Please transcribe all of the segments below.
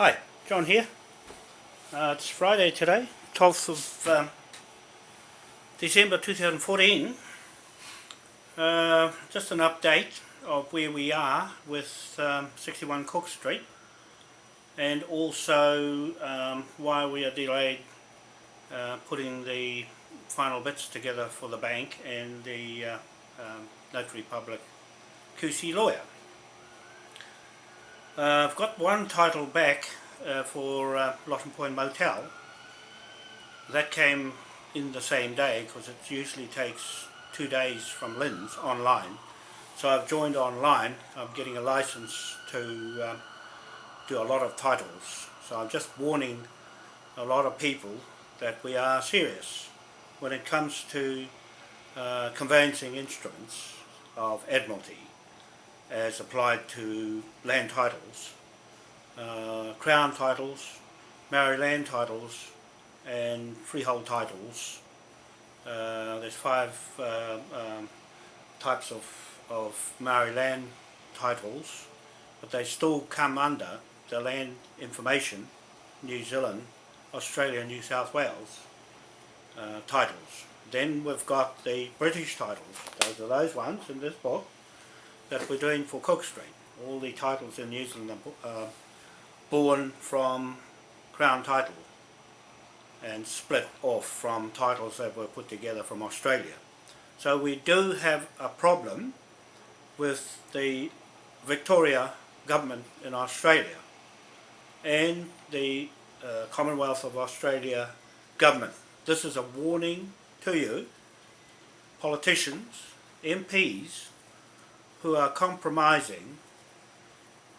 Hi, John here. It's Friday today, 12th of December 2014. Just an update of where we are with 61 Cook Street, and also why we are delayed putting the final bits together for the bank and the Notary Public QC lawyer. I've got one title back for Lotton Point Motel. That came in the same day because it usually takes 2 days from Lynn's online. So I've joined online. I'm getting a license to do a lot of titles. So I'm just warning a lot of people that we are serious when it comes to conveyancing instruments of Admiralty as applied to land titles, Crown titles, Maori land titles and freehold titles. There's 5 types of Maori land titles, but they still come under the Land Information New Zealand, Australia, New South Wales titles. Then we've got the British titles. Those are those ones in this book that we're doing for Cook Street. All the titles in New Zealand are born from Crown title and split off from titles that were put together from Australia. So we do have a problem with the Victoria government in Australia and the Commonwealth of Australia government. This is a warning to you, politicians, MPs, who are compromising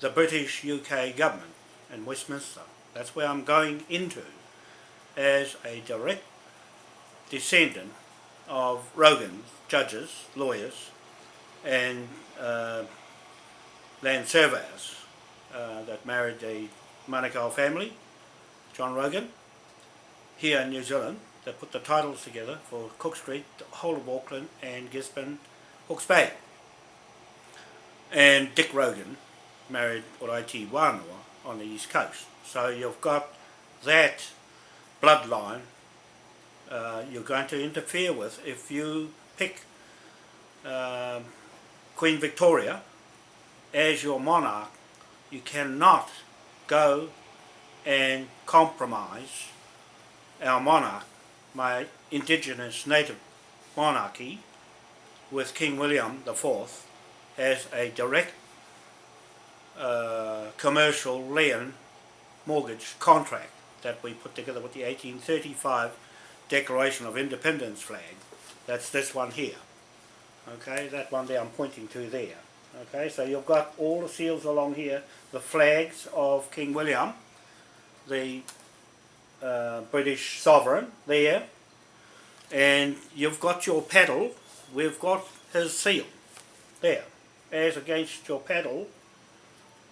the British UK government and Westminster. That's where I'm going into as a direct descendant of Rogan's judges, lawyers and land surveyors that married the Manukau family, John Rogan, here in New Zealand, that put the titles together for Cook Street, the whole of Auckland and Gisborne, Hawke's Bay. And Dick Rogan married Oraiti Wanoa on the east coast. So you've got that bloodline you're going to interfere with if you pick Queen Victoria as your monarch. You cannot go and compromise our monarch, my indigenous native monarchy, with King William IV as a direct commercial land mortgage contract that we put together with the 1835 Declaration of Independence flag. That's this one here. Okay, that one there I'm pointing to there. Okay, so you've got all the seals along here, the flags of King William, the British sovereign there, and you've got your paddle, we've got his seal there, as against your paddle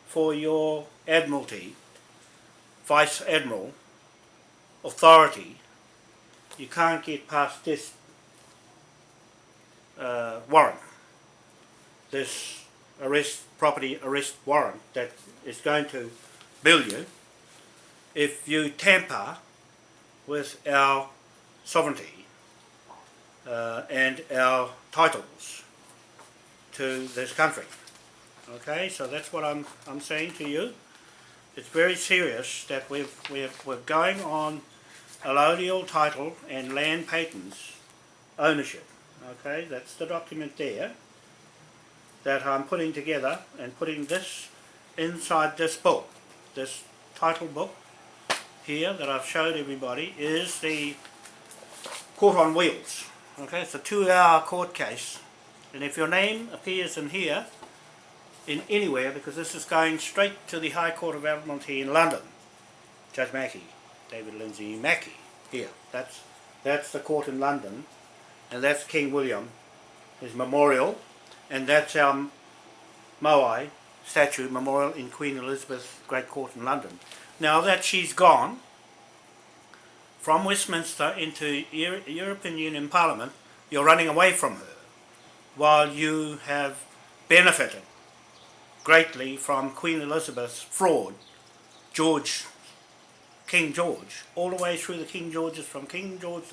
for your Admiralty, Vice Admiral authority. You can't get past this warrant, this property arrest warrant that is going to bill you if you tamper with our sovereignty and our titles to this country. Okay, so that's what I'm saying to you. It's very serious that we're going on allodial title and land patents ownership. Okay, that's the document there that I'm putting together and putting this inside this book. This title book here that I've showed everybody is the Court on Wheels. Okay, it's a 2-hour court case, and if your name appears in here, in anywhere, because this is going straight to the High Court of Admiralty in London, Judge Mackey, David Lindsay Mackey, here, that's the court in London, and that's King William, his memorial, and that's our MOAI statue memorial in Queen Elizabeth Great Court in London. Now that she's gone from Westminster into European Union Parliament, you're running away from her, while you have benefited greatly from Queen Elizabeth's fraud King George, all the way through the King Georges, from King George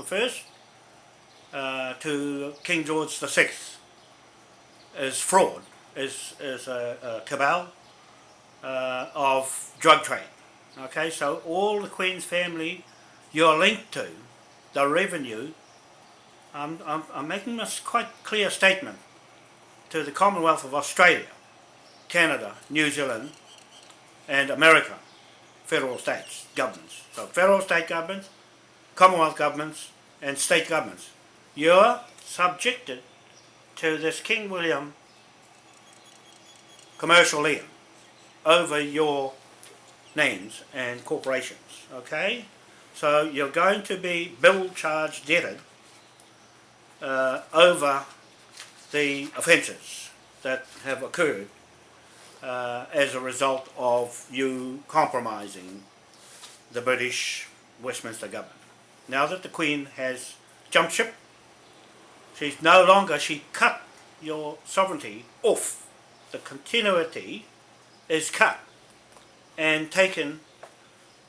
I to King George VI, is fraud, is a cabal of drug trade. Okay, so all the Queen's family you're linked to, the revenue, I'm making this quite clear statement to the Commonwealth of Australia, Canada, New Zealand and America, federal states, governments. So federal state governments, Commonwealth governments and state governments. You're subjected to this King William commercial lien over your names and corporations, okay? So you're going to be bill charged debted over the offences that have occurred as a result of you compromising the British Westminster government. Now that the Queen has jumped ship, she's no longer, she cut your sovereignty off. The continuity is cut and taken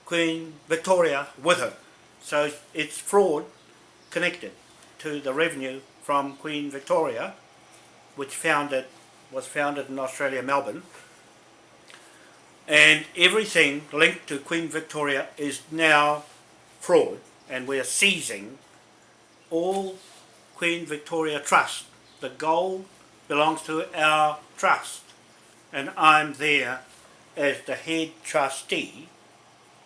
Queen Victoria with her. So it's fraud connected to the revenue from Queen Victoria, which was founded in Australia, Melbourne, and everything linked to Queen Victoria is now fraud, and we're seizing all Queen Victoria Trust. The gold belongs to our trust, and I'm there as the head trustee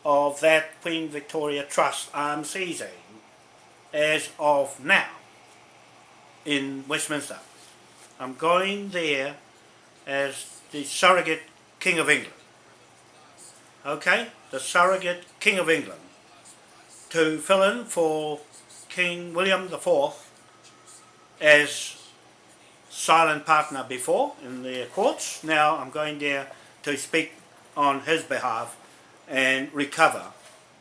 of that Queen Victoria Trust I'm seizing as of now in Westminster. I'm going there as the surrogate King of England. Okay, the surrogate King of England, to fill in for King William IV as silent partner before in the courts. Now I'm going there to speak on his behalf and recover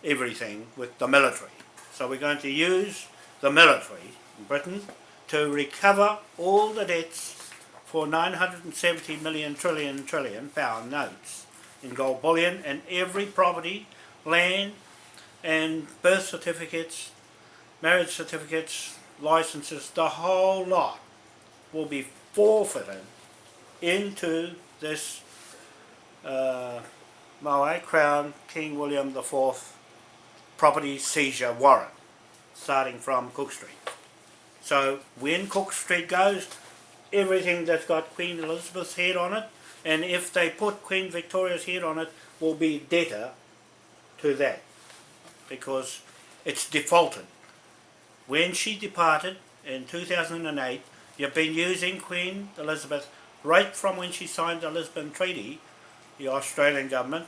everything with the military. So we're going to use the military in Britain to recover all the debts for 970 million trillion pound notes in gold bullion, and every property, land and birth certificates, marriage certificates, licenses, the whole lot will be forfeited into this MOAI Crown King William IV property seizure warrant, starting from Cook Street. So when Cook Street goes, everything that's got Queen Elizabeth's head on it, and if they put Queen Victoria's head on it, will be debtor to that, because it's defaulted. When she departed in 2008, you've been using Queen Elizabeth right from when she signed the Lisbon Treaty, the Australian government,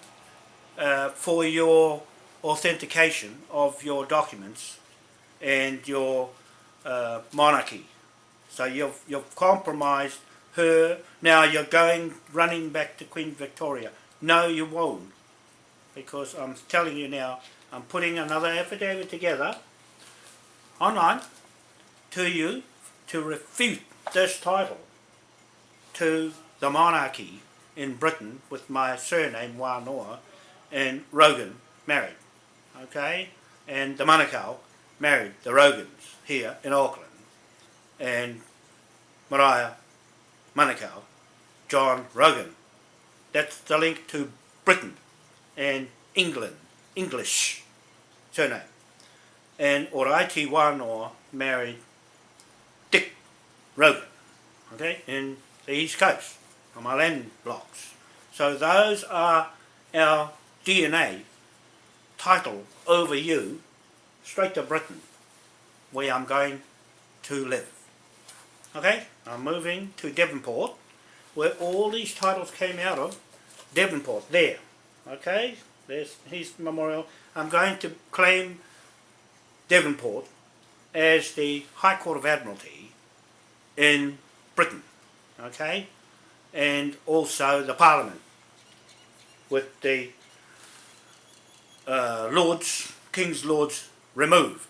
for your authentication of your documents and your monarchy. So you've compromised her. Now you're running back to Queen Victoria. No, you won't, because I'm telling you now, I'm putting another affidavit together online to you to refute this title to the monarchy in Britain with my surname Wanoa, and Rogan married, okay, and the Manukau married the Rogans here in Auckland, and Mariah Manukau, John Rogan. That's the link to Britain and England, English surname. And Oraiti Wanoa married Dick Rogan, okay, in the East Coast, on my land blocks. So those are our DNA title over you, straight to Britain, where I'm going to live. Okay, I'm moving to Devonport, where all these titles came out of. Devonport, there. Okay, there's his memorial. I'm going to claim Devonport as the High Court of Admiralty in Britain. Okay, and also the Parliament, with the Lords, King's Lords removed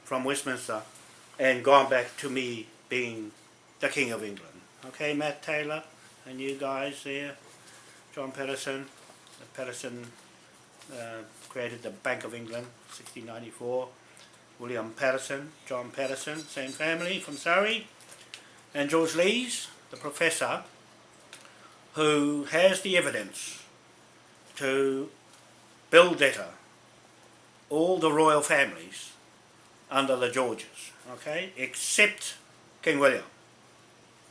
from Westminster and gone back to me being the King of England. Okay, Matt Taylor and you guys there, John Patterson, the Patterson created the Bank of England, 1694. William Patterson, John Patterson, same family from Surrey. And George Lees, the professor, who has the evidence to bill debtor all the royal families under the Georges, okay, except King William,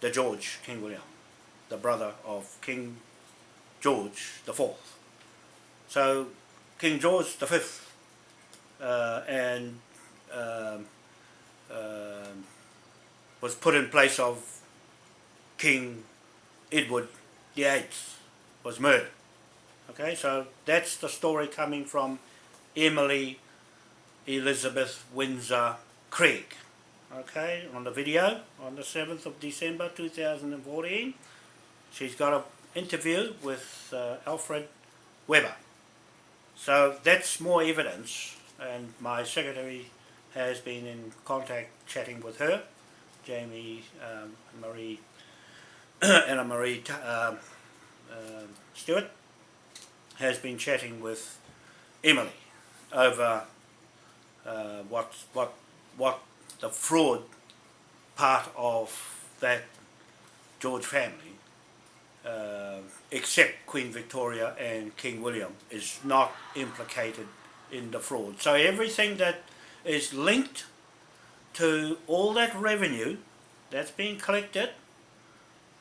the George King William, the brother of King George the Fourth. So King George the Fifth was put in place of King Edward the Eighth, was murdered. Okay, so that's the story coming from Emily Elizabeth Windsor Craig. Okay, on the video on the 7th of December 2014, she's got an interview with Alfred Weber. So that's more evidence, and my secretary has been in contact chatting with her, Jamie Marie Anna Marie Stewart has been chatting with Emily over what the fraud part of that George family, except Queen Victoria and King William, is not implicated in the fraud. So everything that is linked to all that revenue that's being collected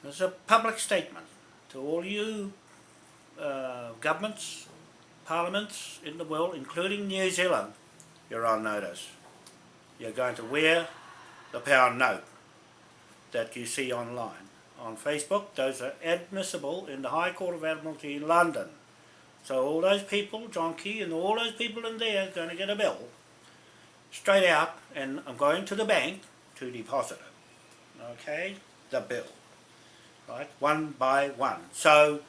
is a public statement to all you governments, parliaments in the world, including New Zealand. You're on notice. You're going to wear the pound note that you see online. On Facebook, those are admissible in the High Court of Admiralty in London. So all those people, John Key and all those people in there are going to get a bill straight out, and I'm going to the bank to deposit it. Okay, the bill. Right, one by one. So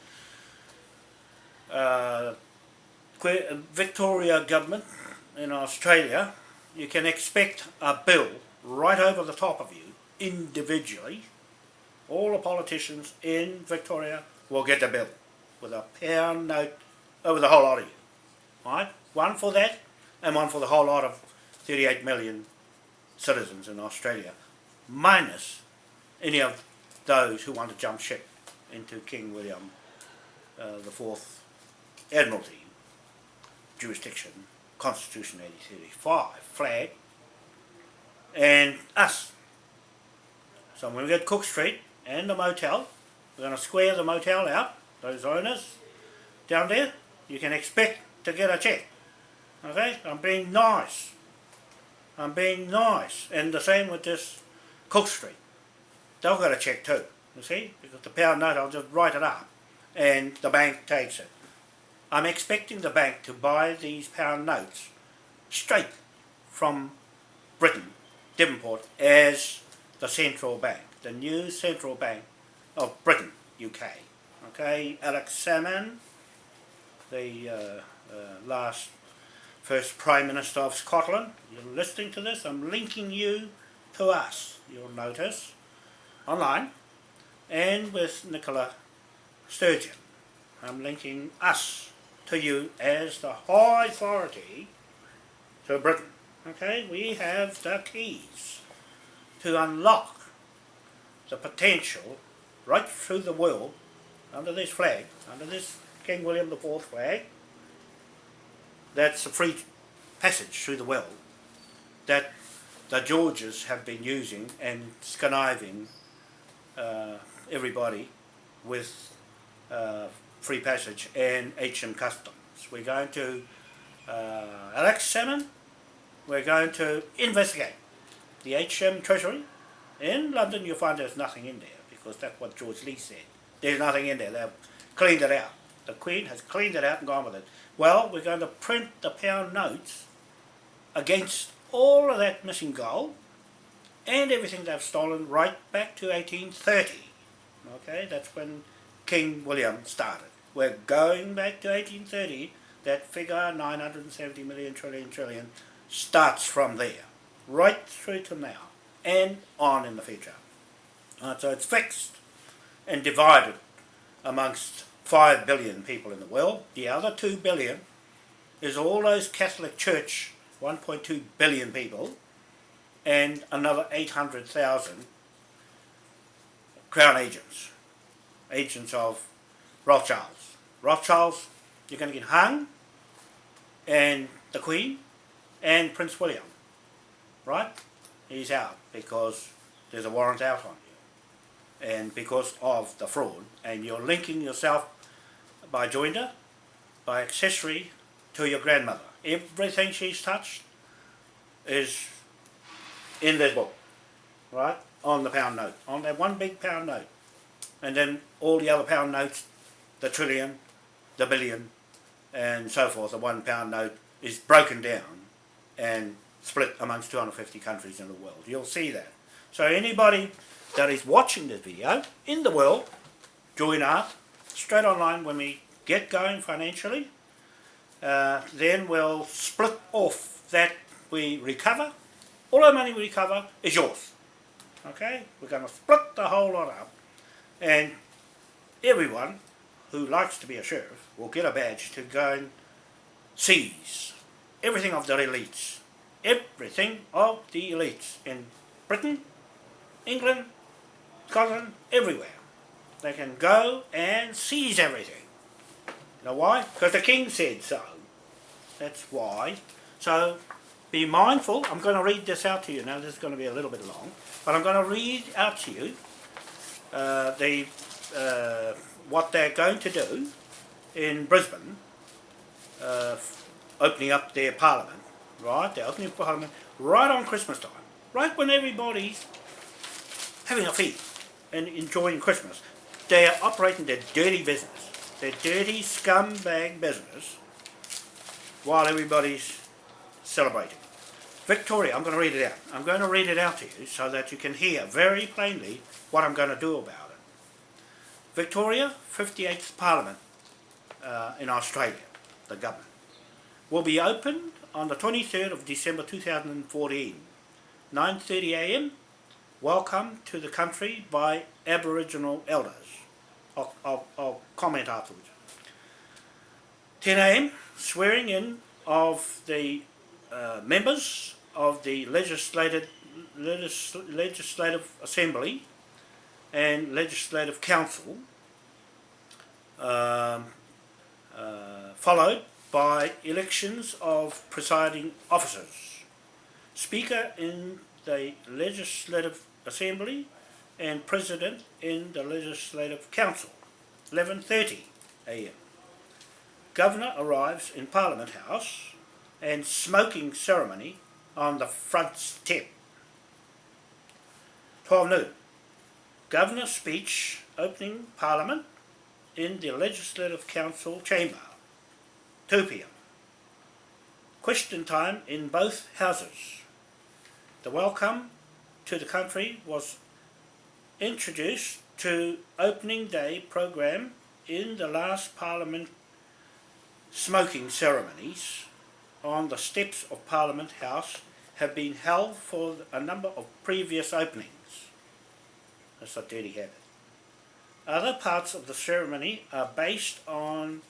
Victoria government in Australia, you can expect a bill right over the top of you individually. All the politicians in Victoria will get a bill with a pound note over the whole lot of you. Right? One for that and one for the whole lot of 38 million citizens in Australia, minus any of those who want to jump ship into King William the Fourth Admiralty jurisdiction, Constitution 1835 flag, and us. So when we get Cook Street and the motel, we're going to square the motel out, those owners down there, you can expect to get a check. Okay, I'm being nice. I'm being nice. And the same with this Cook Street. They'll get a check too, you see, because the pound note, I'll just write it up and the bank takes it. I'm expecting the bank to buy these pound notes straight from Britain, Devonport, as the central bank, the new central bank of Britain, UK. Okay, Alex Salmond, the first Prime Minister of Scotland, you're listening to this, I'm linking you to us, you'll notice, online, and with Nicola Sturgeon. I'm linking us to you as the high authority to Britain. Okay, we have the keys to unlock the potential right through the world under this flag, under this King William the Fourth flag. That's a free passage through the world that the Georges have been using and conniving everybody with free passage and HM Customs. We're going to, Alex Salmond, we're going to investigate the HM Treasury. In London you'll find there's nothing in there, because that's what George Lee said. There's nothing in there, they've cleaned it out. The Queen has cleaned it out and gone with it. Well, we're going to print the pound notes against all of that missing gold and everything they've stolen right back to 1830. Okay, that's when King William started. We're going back to 1830. That figure, 970 million trillion, starts from there, right through to now, and on in the future. So it's fixed and divided amongst 5 billion people in the world. The other 2 billion is all those Catholic Church, 1.2 billion people, and another 800,000 Crown agents, agents of Rothschilds. Rothschilds, you're going to get hung, and the Queen, and Prince William, right? He's out because there's a warrant out on you, and because of the fraud, and you're linking yourself by joinder, by accessory to your grandmother. Everything she's touched is in this book, right? On the pound note, on that one big pound note. And then all the other pound notes, the trillion, the billion, and so forth, the 1 pound note is broken down and split amongst 250 countries in the world. You'll see that. So anybody that is watching this video in the world, join up straight online when we get going financially. Then we'll split off that we recover. All the money we recover is yours. Okay? We're going to split the whole lot up, and everyone who likes to be a sheriff will get a badge to go and seize everything of the elites. Everything of the elites in Britain, England, Scotland, everywhere. They can go and seize everything. You know why? Because the King said so. That's why. So be mindful. I'm going to read this out to you now. This is going to be a little bit long, but I'm going to read out to you what they're going to do in Brisbane, opening up their parliament. Right, they're opening parliament right on Christmas time, right when everybody's having a feast and enjoying Christmas. They are operating their dirty business, their dirty scumbag business, while everybody's celebrating. Victoria, I'm going to read it out. I'm going to read it out to you so that you can hear very plainly what I'm going to do about it. Victoria, 58th Parliament in Australia, the government, will be opened on the 23rd of December 2014, 9:30 AM. Welcome to the country by Aboriginal elders. I'll comment afterwards. 10 AM, swearing in of the members of the Legislative Assembly and Legislative Council, followed by elections of presiding officers, Speaker in the Legislative Assembly and President in the Legislative Council, 11:30 AM. Governor arrives in Parliament House and smoking ceremony on the front step. 12 noon. Governor speech opening Parliament in the Legislative Council chamber, 2 PM. Question time in both houses. The welcome to the country was introduced to opening day program in the last Parliament smoking ceremonies on the steps of Parliament House have been held for a number of previous openings. That's a dirty habit. Other parts of the ceremony are based on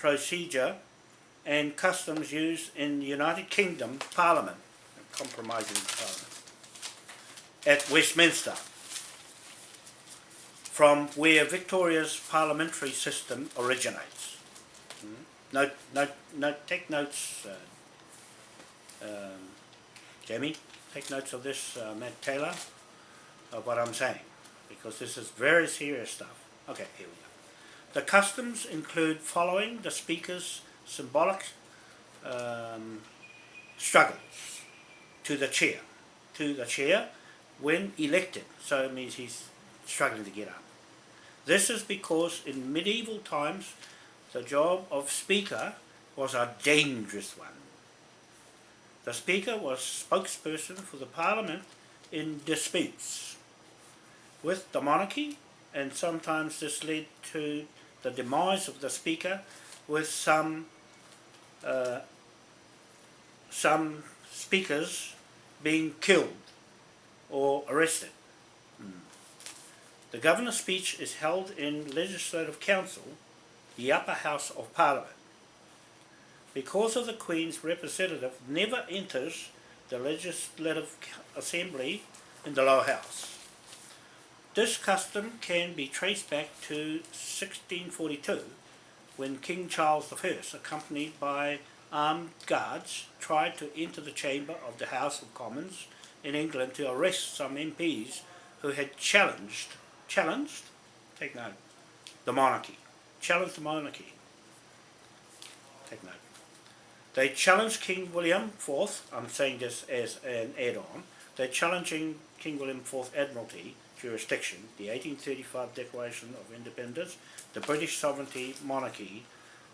procedure and customs used in the United Kingdom Parliament, compromising Parliament, at Westminster, from where Victoria's parliamentary system originates. Take notes, Jamie, take notes of this, Matt Taylor, of what I'm saying, because this is very serious stuff. Okay, here we go. The customs include following the Speaker's symbolic struggles to the chair when elected, so it means he's struggling to get up. This is because in medieval times the job of Speaker was a dangerous one. The Speaker was spokesperson for the Parliament in disputes with the monarchy, and sometimes this led to the demise of the Speaker, with some speakers being killed or arrested. The Governor's speech is held in Legislative Council, the upper house of Parliament. Because of the Queen's representative never enters the Legislative Assembly in the lower house. This custom can be traced back to 1642, when King Charles I, accompanied by armed guards, tried to enter the chamber of the House of Commons in England to arrest some MPs who had challenged, take note, the monarchy. Challenged the monarchy. Take note. They challenged King William IV, I'm saying this as an add-on, they're challenging King William IV Admiralty jurisdiction, the 1835 Declaration of Independence, the British sovereignty monarchy,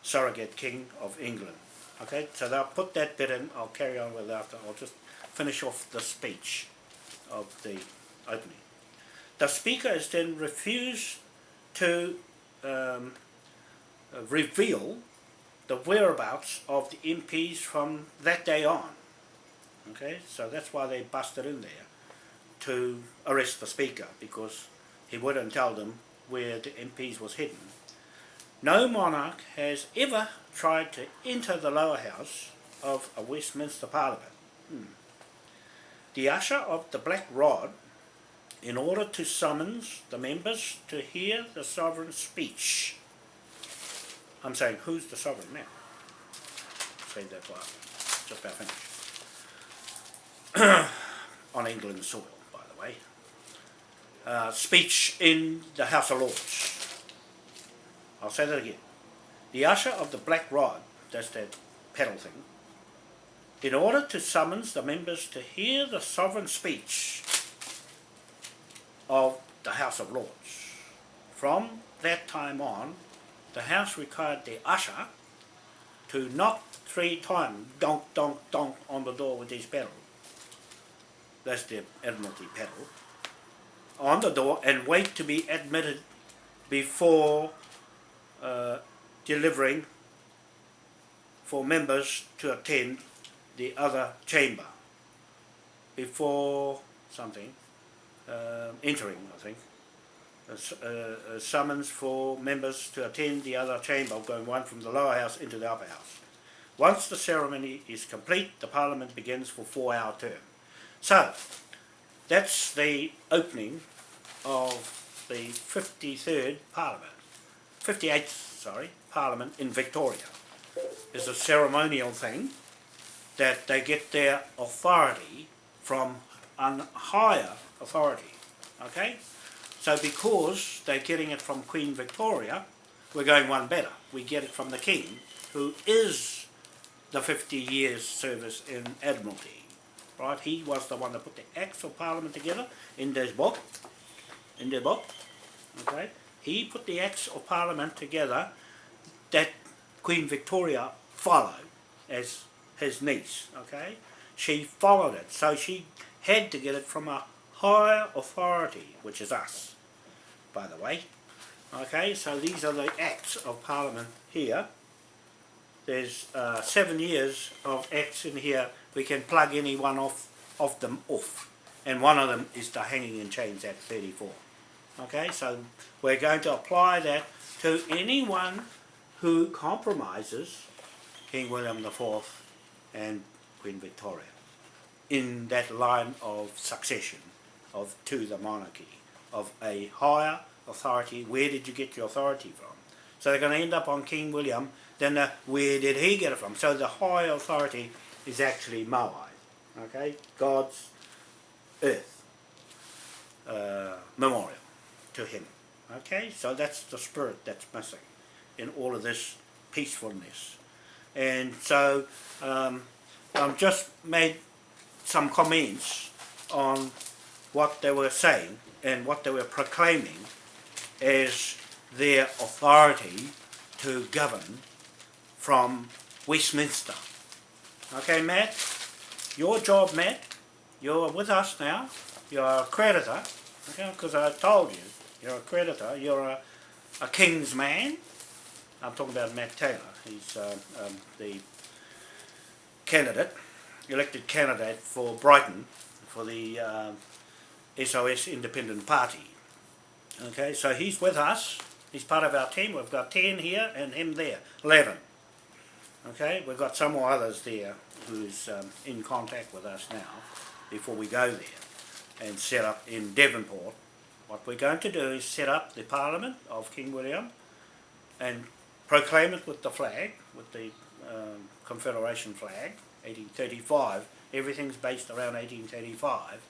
surrogate king of England. Okay, so they'll put that bit in, I'll carry on with it after, I'll just finish off the speech of the opening. The Speaker is then refused to reveal the whereabouts of the MPs from that day on. Okay, so that's why they busted in there to arrest the Speaker, because he wouldn't tell them where the MPs was hidden. No monarch has ever tried to enter the lower house of a Westminster Parliament. The usher of the black rod, in order to summons the members to hear the sovereign's speech. I'm saying, who's the sovereign now? Say that for just about finished. On England's soil, by the way. Speech in the House of Lords. I'll say that again. The usher of the black rod, that's that pedal thing, in order to summons the members to hear the sovereign speech of the House of Lords. From that time on, the House required the usher to knock 3 times, donk, donk, donk, on the door with his pedal. That's the Admiralty pedal. On the door, and wait to be admitted before delivering for members to attend the other chamber. Before something, entering, I think, a summons for members to attend the other chamber, going one from the lower house into the upper house. Once the ceremony is complete, the Parliament begins for 4-hour term. So, that's the opening of the 58th Parliament in Victoria. It's a ceremonial thing that they get their authority from a higher authority. Okay? So because they're getting it from Queen Victoria, we're going one better. We get it from the King, who is the 50 years service in Admiralty. Right? He was the one that put the Acts of Parliament together in this book. In the book. Okay? He put the Acts of Parliament together that Queen Victoria followed as his niece. Okay? She followed it. So she had to get it from a higher authority, which is us, by the way. Okay, so these are the Acts of Parliament here. There's 7 years of Acts in here. We can plug any one of them off, and one of them is the Hanging in Chains Act 34. Okay, so we're going to apply that to anyone who compromises King William IV and Queen Victoria in that line of succession to the monarchy, of a higher authority. Where did you get your authority from? So they're going to end up on King William, then where did he get it from? So the high authority is actually MOAI, okay, God's earth memorial to him. Okay, so that's the spirit that's missing in all of this peacefulness. And so I've just made some comments on what they were saying and what they were proclaiming as their authority to govern from Westminster. Okay, Matt, your job, Matt, you're with us now, you're a creditor, okay, because I told you, you're a creditor, you're a king's man. I'm talking about Matt Taylor. He's the candidate, elected candidate for Brighton, for the SOS Independent Party. Okay, so he's with us, he's part of our team. We've got 10 here and him there, 11. Okay, we've got some more others there who's in contact with us now before we go there and set up in Devonport. What we're going to do is set up the Parliament of King William and proclaim it with the flag, with the Confederation flag, 1835. Everything's based around 1835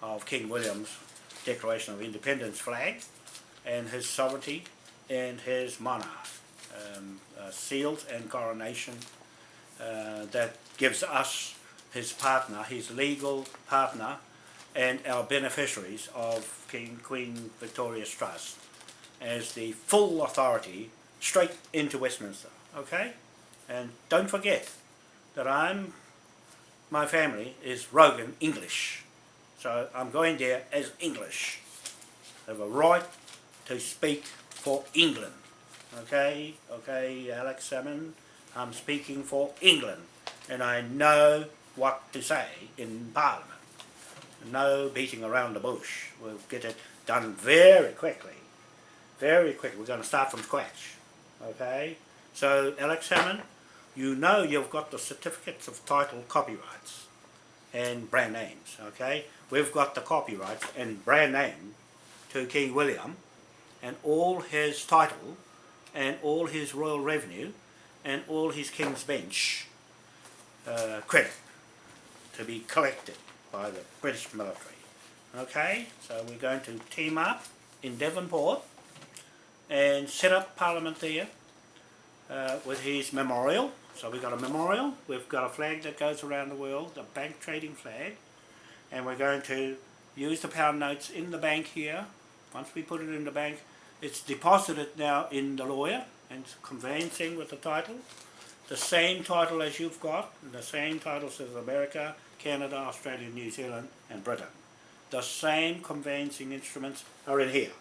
of King William's Declaration of Independence flag and his sovereignty and his monarch. Seals and coronation that gives us his partner, his legal partner, and our beneficiaries of Queen Victoria's Trust as the full authority straight into Westminster. Okay? And don't forget that my family is Rogan English. So I'm going there as English. I have a right to speak for England. Okay, Alex Salmon, I'm speaking for England, and I know what to say in Parliament. No beating around the bush. We'll get it done very quickly. Very quickly. We're going to start from scratch. Okay, so Alex Salmon, you know you've got the certificates of title copyrights and brand names. Okay, we've got the copyrights and brand name to King William and all his title and all his royal revenue and all his King's Bench credit to be collected by the British military. Okay, so we're going to team up in Devonport and set up Parliament there with his memorial. So we've got a memorial, we've got a flag that goes around the world, the bank trading flag, and we're going to use the pound notes in the bank here. Once we put it in the bank, it's deposited now in the lawyer and conveyancing with the title. The same title as you've got, the same titles as America, Canada, Australia, New Zealand and Britain. The same conveyancing instruments are in here.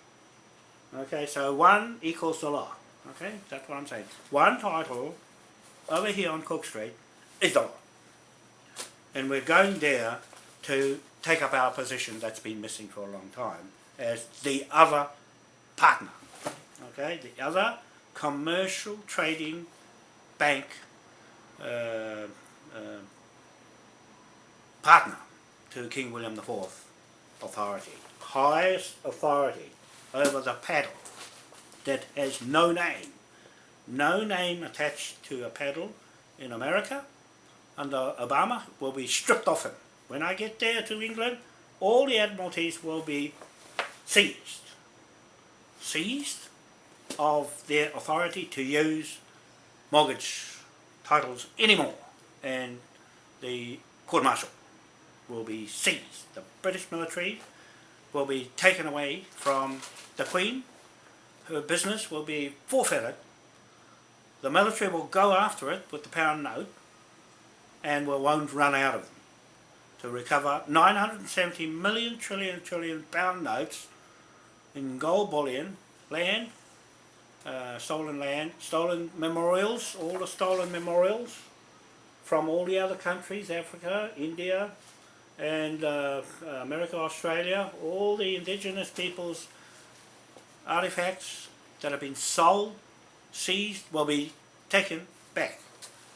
Okay, so one equals the law. Okay, that's what I'm saying. One title over here on Cook Street is the law. And we're going there to take up our position that's been missing for a long time as the other partner, okay, the other commercial trading bank partner to King William IV authority, highest authority over the paddle that has no name attached to a paddle in America. Under Obama will be stripped off him. When I get there to England, all the Admiralties will be seized of their authority to use mortgage titles anymore, and the court-martial will be seized. The British military will be taken away from the Queen, her business will be forfeited, the military will go after it with the pound note and won't run out of them to recover 970 million trillion pound notes in gold bullion, land, stolen memorials, all the stolen memorials from all the other countries, Africa, India and America, Australia, all the indigenous peoples' artifacts that have been sold, seized, will be taken back.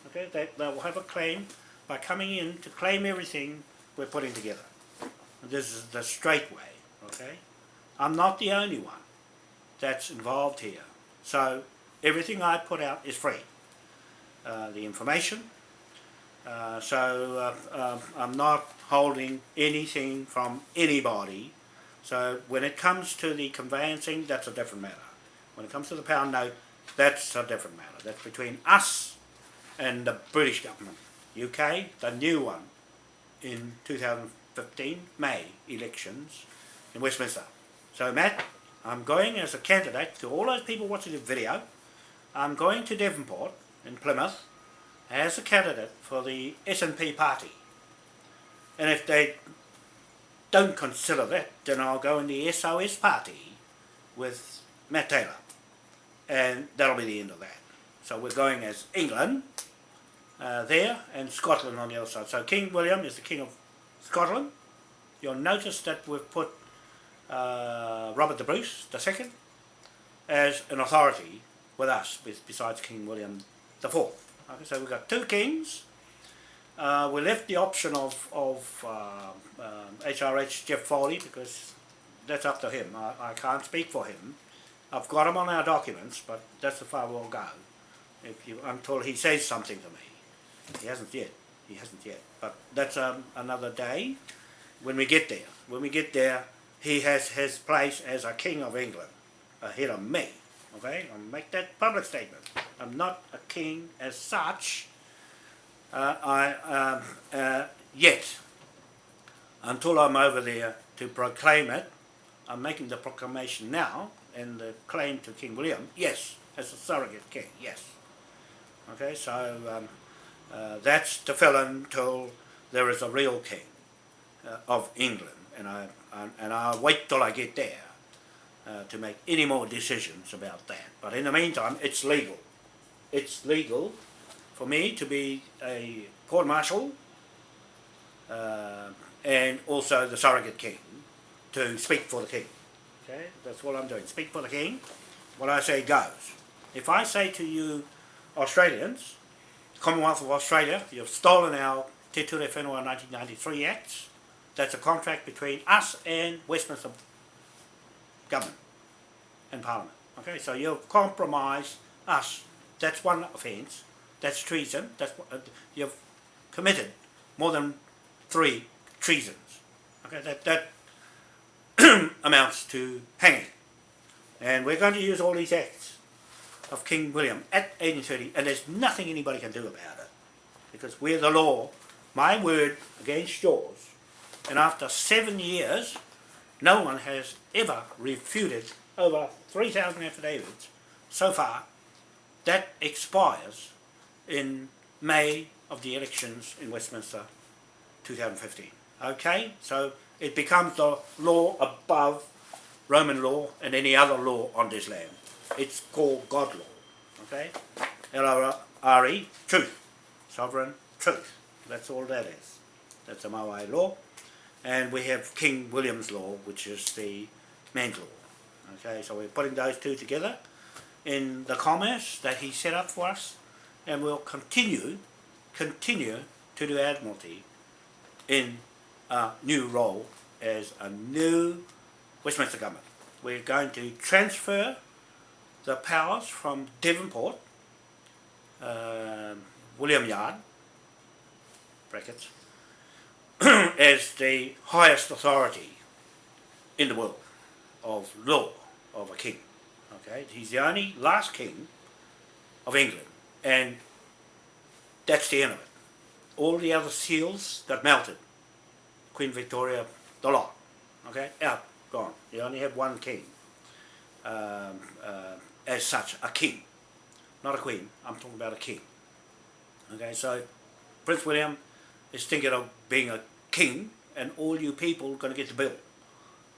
Okay, they will have a claim by coming in to claim everything we're putting together. This is the straight way. Okay, I'm not the only one that's involved here. So everything I put out is free. The information. I'm not holding anything from anybody. So when it comes to the conveyancing, that's a different matter. When it comes to the pound note, that's a different matter. That's between us and the British government. UK, the new one, in 2015 May elections in Westminster. So Matt, I'm going as a candidate to all those people watching the video. I'm going to Devonport in Plymouth as a candidate for the SNP party. And if they don't consider that, then I'll go in the SOS party with Matt Taylor. And that'll be the end of that. So we're going as England there and Scotland on the other side. So King William is the King of Scotland. You'll notice that we've put Robert the Bruce II as an authority with us, besides King William IV. Okay, so we've got two kings. We left the option of HRH Jeff Foley because that's up to him. I can't speak for him. I've got him on our documents, but that's how far we'll go until he says something to me. He hasn't yet. He hasn't yet. But that's another day when we get there. When we get there, he has his place as a King of England ahead of me. Okay? I'll make that public statement. I'm not a king as such. Yet, until I'm over there to proclaim it. I'm making the proclamation now, and the claim to King William, yes, as a surrogate king, yes. Okay, so that's to fill in till there is a real king of England, and I'll wait till I get there to make any more decisions about that. But in the meantime, it's legal. It's legal for me to be a court martial and also the surrogate king to speak for the king. Okay, that's what I'm doing. Speak for the king. What I say goes. If I say to you, Australians, Commonwealth of Australia, you've stolen our Te Ture Whenua 1993 Acts, that's a contract between us and Westminster government and Parliament. Okay, so you've compromised us. That's one offence. That's treason. That's you've committed more than 3 treasons. Okay, that amounts to hanging. And we're going to use all these acts of King William at 1830, and there's nothing anybody can do about it. Because we're the law, my word against yours. And after 7 years, no one has ever refuted over 3,000 affidavits so far. That expires in May of the elections in Westminster 2015. Okay, so it becomes the law above Roman law and any other law on this land. It's called God law. Okay, LRE, truth, sovereign truth. That's all that is. That's the MOAI law, and we have King William's law, which is the man's law. Okay, so we're putting those two together in the commerce that he set up for us, and we'll continue to do Admiralty in a new role as a new Westminster government. We're going to transfer the powers from Devonport, William Yard, brackets, as the highest authority in the world of law of a king. Okay, he's the only last king of England, and that's the end of it. All the other seals got melted. Queen Victoria, the lot. Okay, out, gone. You only have one king. As such, a king, not a queen. I'm talking about a king. Okay, so Prince William is thinking of being a king, and all you people are going to get the bill.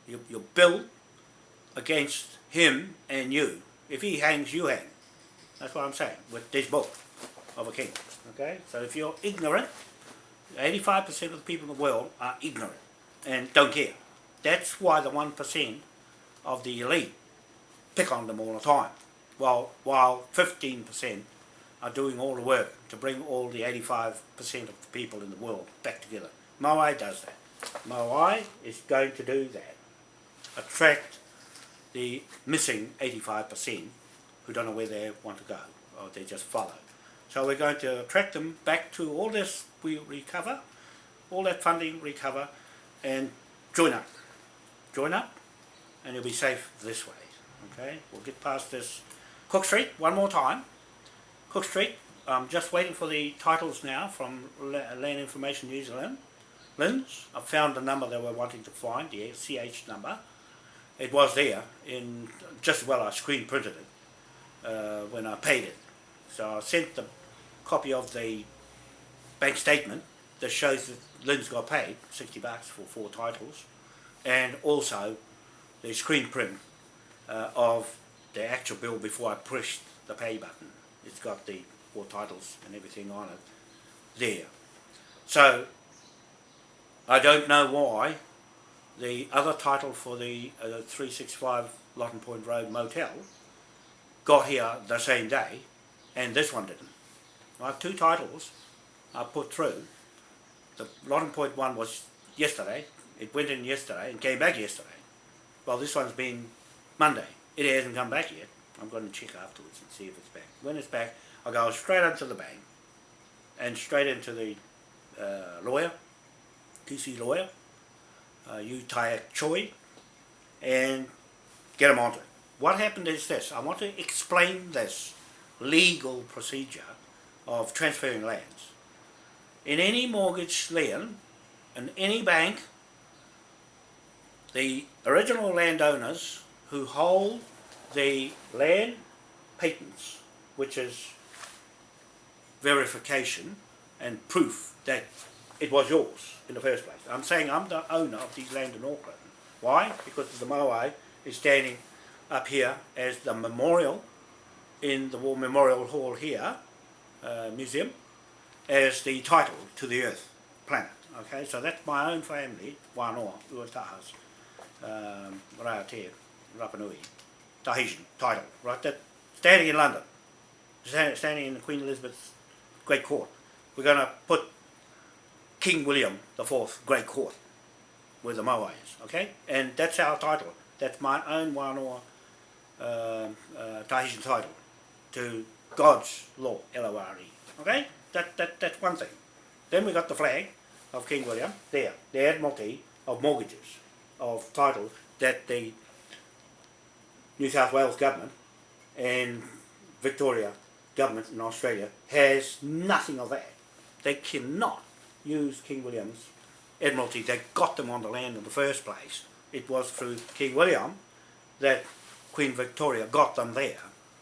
You bill against him and you. If he hangs, you hang. That's what I'm saying with this book of a king. Okay, so if you're ignorant, 85% of the people in the world are ignorant and don't care. That's why the 1% of the elite pick on them all the time, while 15% are doing all the work to bring all the 85% of the people in the world back together. MOAI does that. MOAI is going to do that. Attract the missing 85% who don't know where they want to go, or they just follow. So we're going to attract them back to all this we recover, all that funding recover, and join up. Join up, and you'll be safe this way. Okay, we'll get past this Cook Street one more time. Cook Street, I'm just waiting for the titles now from Land Information New Zealand. Linz, I found the number they were wanting to find, the CH number. It was there, in just well I screen printed it when I paid it. So I sent the copy of the bank statement that shows that Linz got paid $60 for 4 titles, and also the screen print of the actual bill before I pushed the pay button. It's got the 4 titles and everything on it there. So I don't know why the other title for the 365 Lawton Point Road Motel got here the same day, and this one didn't. Right, two titles are put through. The Lawton Point one was yesterday, it went in yesterday and came back yesterday. Well, this one's been Monday. It hasn't come back yet. I'm going to check afterwards and see if it's back. When it's back, I'll go straight into the bank and straight into the lawyer, TC lawyer, UTAI Choi, and get them onto it. What happened is this. I want to explain this legal procedure of transferring lands. In any mortgage lien, in any bank, the original landowners who hold the land patents, which is verification and proof that it was yours in the first place. I'm saying I'm the owner of these land in Auckland. Why? Because the MOAI is standing up here as the memorial in the War Memorial Hall here, museum, as the title to the Earth, planet. Okay, so that's my own family, Wanoa, Uatahas, Rātea, Rapanui, Tahitian title, right? That standing in London, standing in Queen Elizabeth's Great Court. We're going to put King William IV Great Court where the Moai is, okay? And that's our title. That's my own Wanoa Tahitian title to God's law, L-O-R-E, okay? That's one thing. Then we got the flag of King William there, the Admiralty of mortgages, of title that the New South Wales government and Victoria government in Australia has nothing of that. They cannot use King William's Admiralty that got them on the land in the first place. It was through King William that Queen Victoria got them there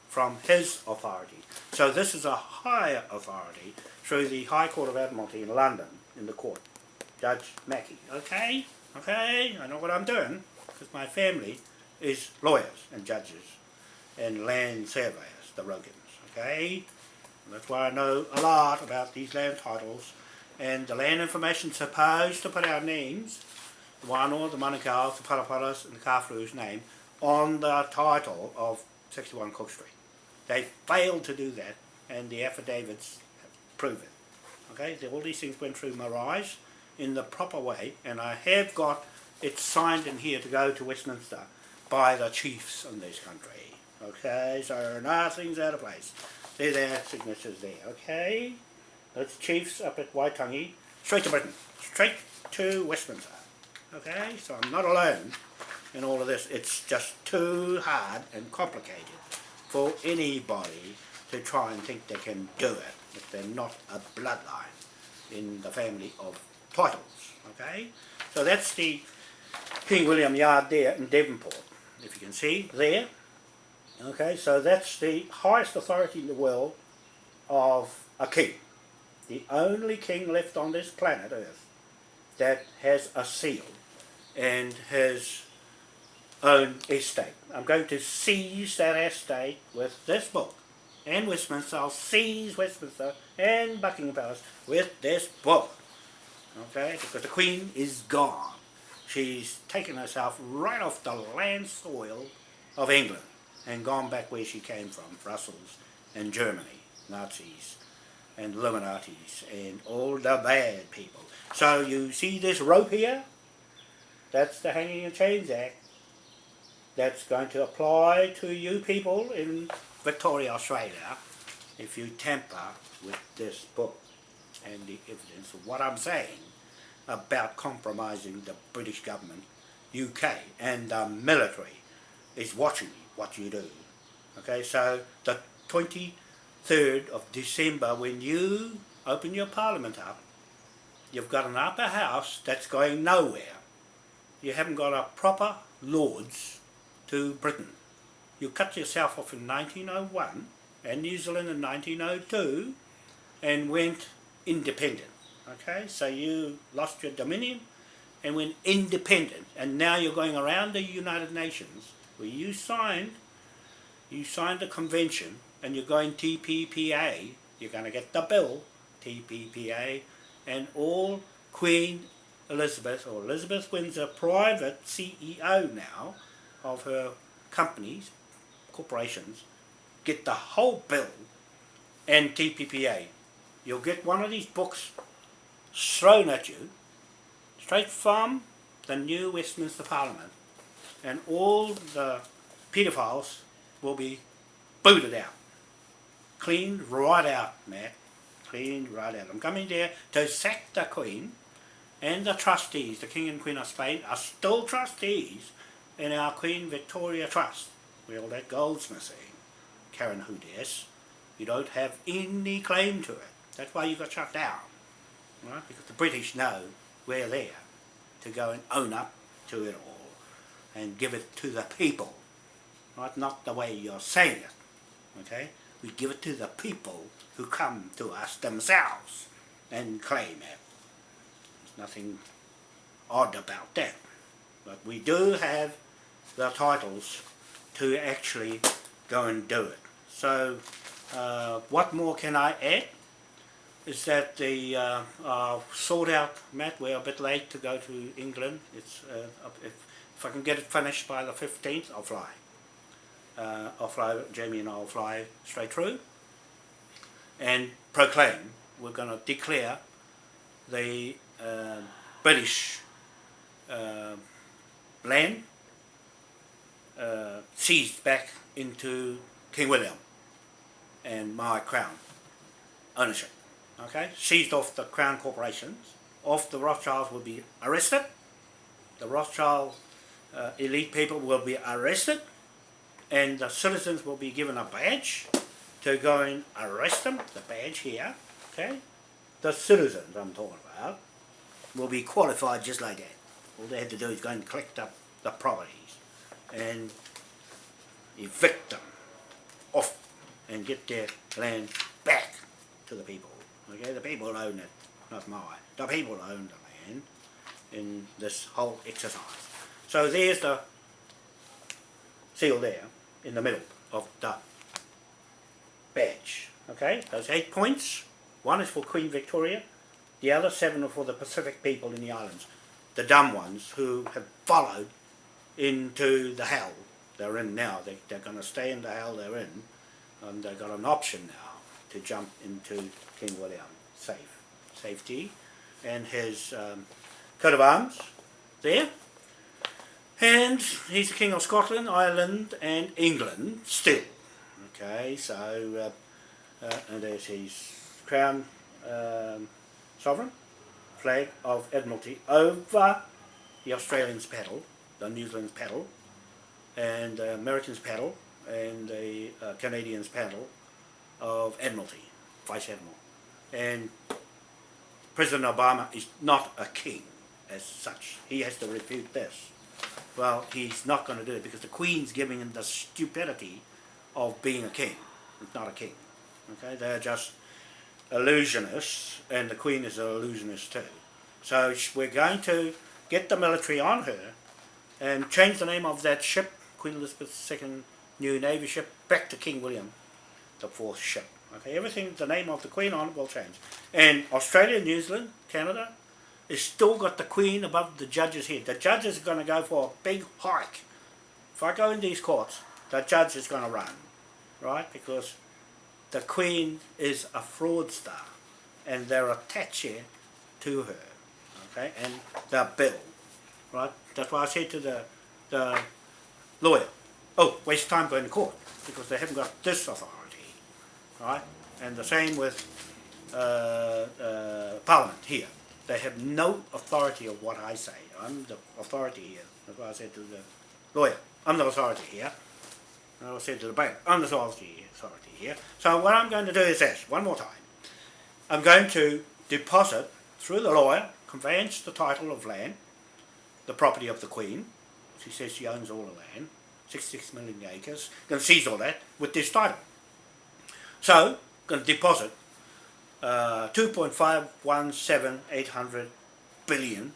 from his authority. So this is a higher authority through the High Court of Admiralty in London, in the court. Judge Mackey, okay? Okay, I know what I'm doing, because my family is lawyers and judges and land surveyors, the Rogans, okay? That's why I know a lot about these land titles, and the land information supposed to put our names, the Wanoa, the Manukau, the Paraparas and the Kāwharu's name, on the title of 61 Cook Street. They failed to do that, and the affidavits prove it. Okay, all these things went through MOAI in the proper way, and I have got it signed in here to go to Westminster by the chiefs in this country. Okay, so nothing's out of place. See their signatures there, okay? That's chiefs up at Waitangi, straight to Britain, straight to Westminster. Okay, so I'm not alone in all of this. It's just too hard and complicated for anybody to try and think they can do it if they're not a bloodline in the family of titles. Okay, so that's the King William Yard there in Devonport, if you can see there. Okay, so that's the highest authority in the world of a king. The only king left on this planet Earth that has a seal and his own estate. I'm going to seize that estate with this book, and Westminster. I'll seize Westminster and Buckingham Palace with this book. Okay, because the Queen is gone. She's taken herself right off the land soil of England and gone back where she came from, Brussels and Germany, Nazis and Illuminatis and all the bad people. So you see this rope here? That's the Hanging in Chains Act. That's going to apply to you people in Victoria, Australia, if you tamper with this book and the evidence of what I'm saying about compromising the British government, UK, and the military is watching what you do. Okay, so the 23rd of December, when you open your parliament up, you've got an upper house that's going nowhere. You haven't got a proper Lords to Britain. You cut yourself off in 1901 and New Zealand in 1902 and went independent. Okay, so you lost your dominion and went independent, and now you're going around the United Nations where you signed the convention, and you're going TPPA. You're going to get the bill, TPPA, and all Queen Elizabeth, or Elizabeth Windsor, private CEO now of her companies, corporations, get the whole bill and TPPA. You'll get one of these books thrown at you straight from the new Westminster Parliament, and all the paedophiles will be booted out. Cleaned right out, Matt. Cleaned right out. I'm coming there to sack the Queen and the trustees. The King and Queen of Spain are still trustees in our Queen Victoria Trust, where all that gold's missing. Karen Hudes, you don't have any claim to it. That's why you got shut down, right? Because the British know we're there to go and own up to it all and give it to the people, right? Not the way you're saying it, okay? We give it to the people who come to us themselves and claim it. There's nothing odd about that. But we do have the titles to actually go and do it. So what more can I add? Is that the sort out, Matt, we're a bit late to go to England. It's if I can get it finished by the 15th, I'll fly. Jamie and I'll fly straight through and proclaim, we're going to declare the British land seized back into King William and my Crown ownership. Okay, seized off the Crown corporations, off the Rothschilds will be arrested, the Rothschild elite people will be arrested, and the citizens will be given a badge to go and arrest them, the badge here, okay? The citizens I'm talking about will be qualified just like that. All they have to do is go and collect up the properties and evict them off and get their land back to the people. Okay, the people own it, not mine. The people own the land in this whole exercise. So there's the seal there in the middle of the badge. Okay, those 8 points. One is for Queen Victoria, the other 7 are for the Pacific people in the islands, the dumb ones who have followed into the hell they're in now. They're going to stay in the hell they're in, and they've got an option now to jump into King William safety and his coat of arms there. And he's the King of Scotland, Ireland and England still. Okay, so and there's his crown sovereign, flag of Admiralty over the Australians' paddle, the New Zealand's paddle, and the Americans' paddle, and the Canadians' paddle of Admiralty, Vice Admiral. And President Obama is not a king as such. He has to refute this. Well, he's not going to do it because the Queen's giving him the stupidity of being a king. He's not a king. Okay, they're just illusionists, and the Queen is an illusionist too. So we're going to get the military on her and change the name of that ship, Queen Elizabeth II new Navy ship, back to King William the Fourth ship. Okay, everything, the name of the Queen on it will change. And Australia, New Zealand, Canada, is still got the Queen above the judge's head. The judge is going to go for a big hike. If I go in these courts, the judge is going to run, right? Because the Queen is a fraudster, and they're attached to her, okay? And the bill, right? That's why I said to the lawyer, oh, waste time going to court, because they haven't got this authority, right? And the same with Parliament here. They have no authority of what I say. I'm the authority here. That's why I said to the lawyer, I'm the authority here. And I said to the bank, I'm the authority here. So what I'm going to do is this, one more time. I'm going to deposit, through the lawyer, conveyance the title of land, the property of the Queen. She says she owns all the land, 66 million acres. Going to seize all that with this title. So, going to deposit 2.517800 billion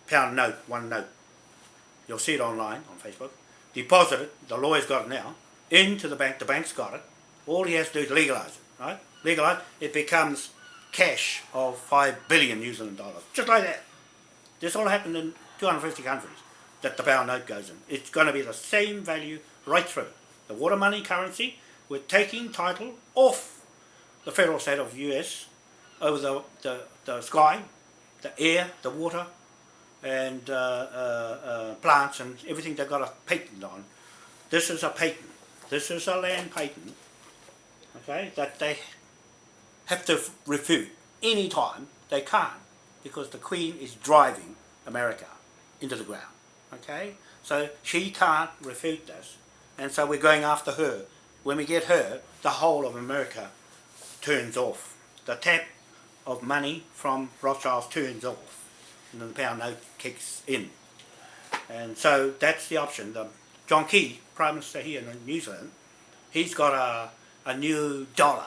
pound note, one note. You'll see it online on Facebook. Deposit it, the lawyer's got it now, into the bank. The bank's got it. All he has to do is legalise it, right? Legalise it, becomes cash of 5 billion New Zealand dollars, just like that. This all happened in 250 countries that the pound note goes in. It's going to be the same value right through. The water money currency, we're taking title off the federal state of US over the sky, the air, the water, and plants and everything they've got a patent on. This is a patent. This is a land patent, okay, that they have to refute any time. They can't, because the Queen is driving America into the ground, okay? So she can't refute this, and so we're going after her. When we get her, the whole of America turns off. The tap of money from Rothschilds turns off, and then the pound note kicks in. And so that's the option. John Key, Prime Minister here in New Zealand, he's got a new dollar,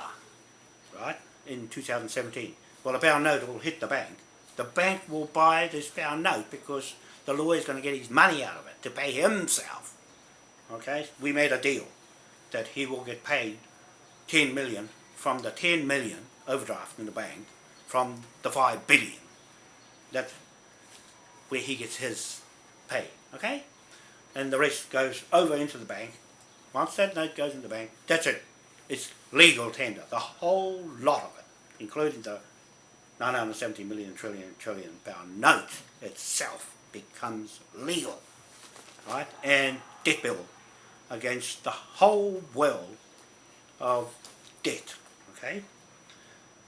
right, in 2017. Well, the pound note will hit the bank. The bank will buy this pound note because the lawyer's going to get his money out of it to pay himself. Okay, we made a deal that he will get paid 10 million from the 10 million overdraft in the bank from the 5 billion. That's where he gets his pay, okay? And the rest goes over into the bank. Once that note goes in the bank, that's it. It's legal tender, the whole lot of it, including the 970 million trillion pound note itself becomes legal, right? And debt bill against the whole world of debt, okay?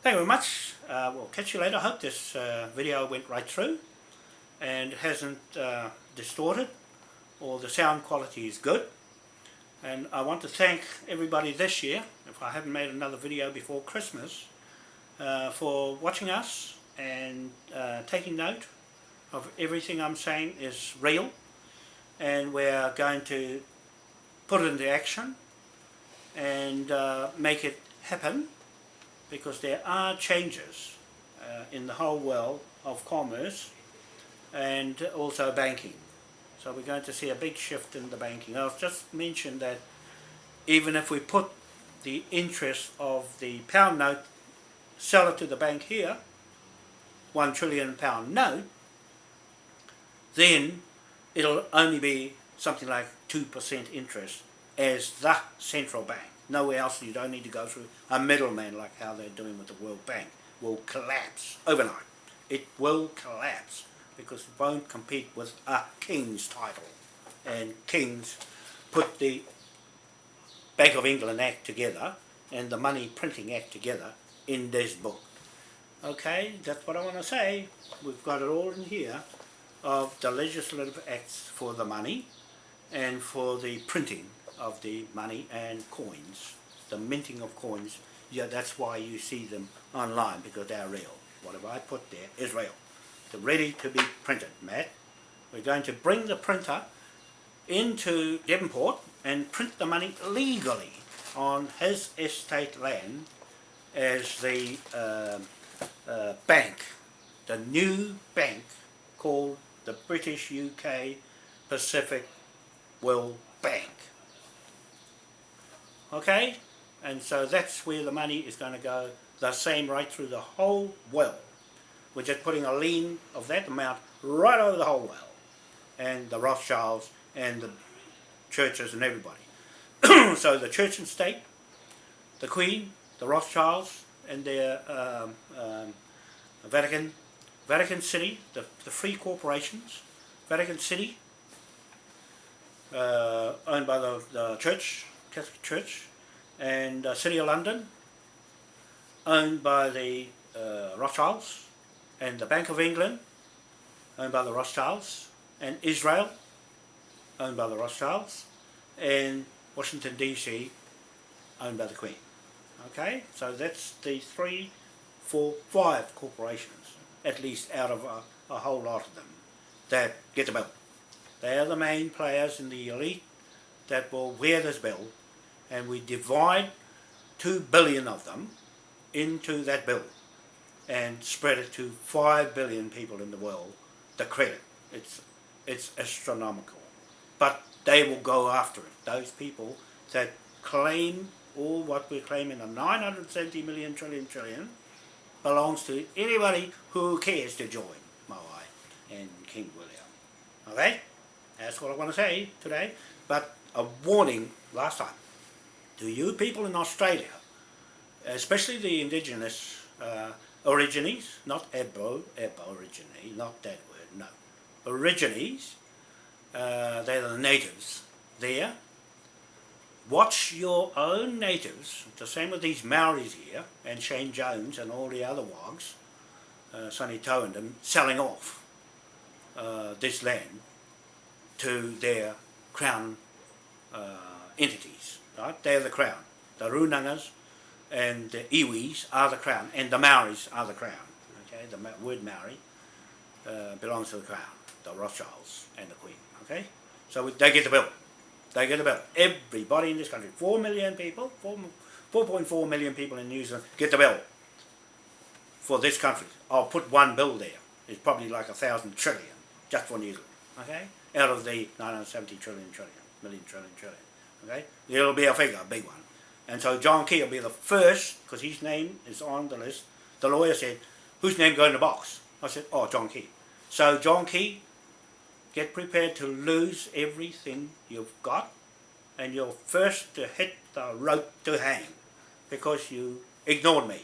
Thank you very much. We'll catch you later. I hope this video went right through and it hasn't distorted, or the sound quality is good. And I want to thank everybody this year, if I haven't made another video before Christmas, for watching us and taking note of everything I'm saying is real, and we're going to put it into action and make it happen, because there are changes in the whole world of commerce and also banking. So we're going to see a big shift in the banking. I'll just mention that even if we put the interest of the pound note, sell it to the bank here, £1 trillion note, then it'll only be something like 2% interest as the central bank. Nowhere else. You don't need to go through a middleman like how they're doing with the World Bank. Will collapse overnight. It will collapse because it won't compete with a king's title. And kings put the Bank of England Act together and the Money Printing Act together in this book. Okay, that's what I want to say. We've got it all in here of the legislative acts for the money and for the printing of the money and coins, the minting of coins. Yeah, that's why you see them online, because they're real. Whatever I put there is real. They're ready to be printed, Matt. We're going to bring the printer into Devonport and print the money legally on his estate land as the bank, the new bank called the British UK Pacific World Bank. Okay, and so that's where the money is going to go, the same right through the whole world. We're just putting a lien of that amount right over the whole world, and the Rothschilds and the churches and everybody. So the church and state, the Queen, the Rothschilds and their Vatican City, the free corporations, Vatican City, owned by the church, Catholic Church, and City of London, owned by the Rothschilds, and the Bank of England, owned by the Rothschilds, and Israel, owned by the Rothschilds, and Washington DC, owned by the Queen. Okay, so that's the 3, 4, 5 corporations, at least out of a whole lot of them, that get the bill. They are the main players in the elite that will wear this bill, and we divide 2 billion of them into that bill and spread it to 5 billion people in the world. The credit, it's astronomical, but they will go after it. Those people that claim all what we're claiming, the 970 million trillion belongs to anybody who cares to join MOAI. and King William. Okay? That's what I want to say today. But a warning last time to you people in Australia, especially the indigenous origines, not aborigine, not that word, no. Origines, they're the natives there. Watch your own natives, the same with these Maoris here, and Shane Jones and all the other wogs, Sonny Toe and them, selling off this land to their crown entities, right? They're the crown. The Runangas and the Iwis are the crown, and the Maoris are the crown. Okay, the word Maori belongs to the crown, the Rothschilds and the Queen. Okay, so they get the bill. They get the bill. Everybody in this country, 4 million people, 4.4 million people in New Zealand get the bill for this country. I'll put one bill there. It's probably like 1,000 trillion just for New Zealand. Okay, out of the 970 million trillion. Okay, it'll be a figure, a big one. And so John Key will be the first, because his name is on the list. The lawyer said, whose name go in the box? I said, oh, John Key. So John Key, get prepared to lose everything you've got, and you're first to hit the rope to hang, because you ignored me,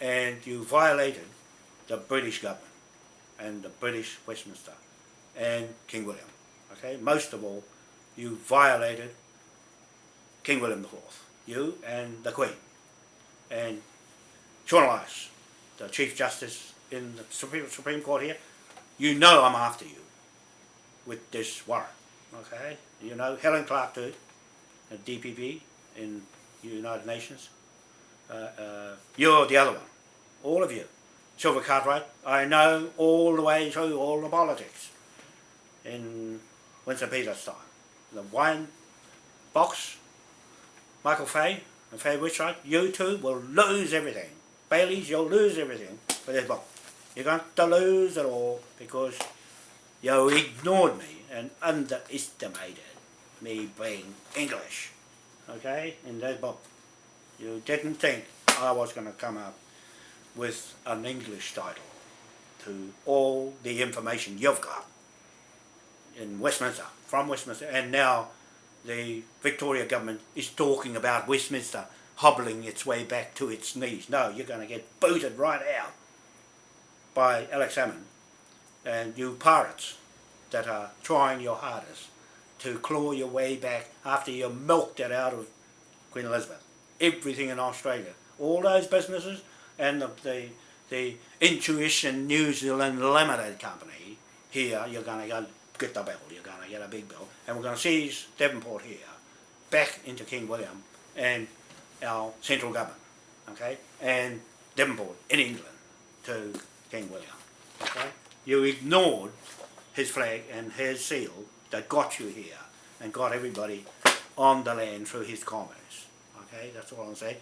and you violated the British government, and the British Westminster, and King William. Okay, most of all, you violated King William IV. You and the Queen, and Sean Elias, the Chief Justice in the Supreme Court here, you know I'm after you with this warrant, okay? You know Helen Clark too, the DPP in the United Nations. You're the other one, all of you. Silver Cartwright, I know all the way through all the politics in Winston Peters' time. The wine box, Michael Fay and Fay Witchright, you two will lose everything. Baileys, you'll lose everything for this book. You're going to lose it all because you ignored me and underestimated me being English. Okay, in that book. You didn't think I was going to come up with an English title to all the information you've got in Westminster, from Westminster, and now the Victoria government is talking about Westminster hobbling its way back to its knees. No, you're going to get booted right out by Alex Salmond and you pirates that are trying your hardest to claw your way back after you milked it out of Queen Elizabeth. Everything in Australia, all those businesses, and the Intuition New Zealand Limited Company here, you're going to go get the bill, you're going to get a big bill, and we're going to seize Devonport here back into King William and our central government, okay, and Devonport in England to King William, okay. You ignored his flag and his seal that got you here and got everybody on the land through his commerce, okay, that's all I'm saying.